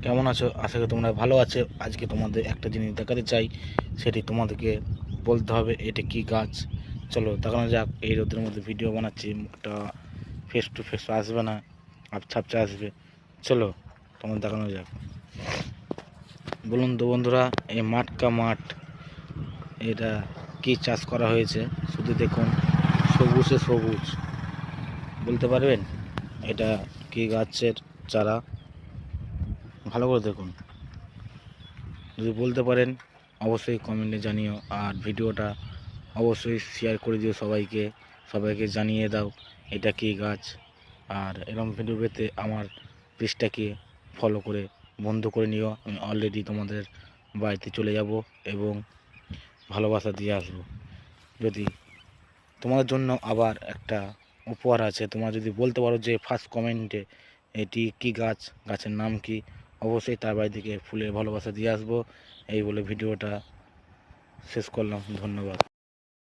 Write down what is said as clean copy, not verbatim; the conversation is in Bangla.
কেমন আছো? আশা করি তোমরা ভালো আছো। আজকে তোমাদের একটা জিনিস দেখাতে চাই, সেটি তোমাদেরকে বলতে হবে এটা কি গাছ। চলো দেখানো যাক। এই রোদের মধ্যে ভিডিও বানাচ্ছি, মুখটা ফেস টু ফেস আসবে না, আবছা আবছা আসবে। চলো তোমাদের দেখানো যাক। বলুন তো বন্ধুরা, এই মাঠকা মাঠ, এটা কি চাষ করা হয়েছে শুধু দেখুন, সবুজে সবুজ। বলতে পারবেন এটা কি গাছের চারা? ভালো করে দেখুন, যদি বলতে পারেন অবশ্যই কমেন্টে জানিও। আর ভিডিওটা অবশ্যই শেয়ার করে দিও সবাইকে, সবাইকে জানিয়ে দাও এটা কি গাছ। আর এরকম ভিডিও পেতে আমার পেজটাকে ফলো করে বন্ধ করে নিও। আমি অলরেডি তোমাদের বাড়িতে চলে যাব এবং ভালোবাসা দিয়ে আসবো। যদি তোমাদের জন্য আবার একটা উপহার আছে, তোমরা যদি বলতে পারো যে ফার্স্ট কমেন্টে এটি কি গাছ, গাছের নাম কি, অবশ্যই তার বাড়ি থেকে ফুলের ভালোবাসা দিয়ে আসবো। এই বলে ভিডিওটা শেষ করলাম। ধন্যবাদ।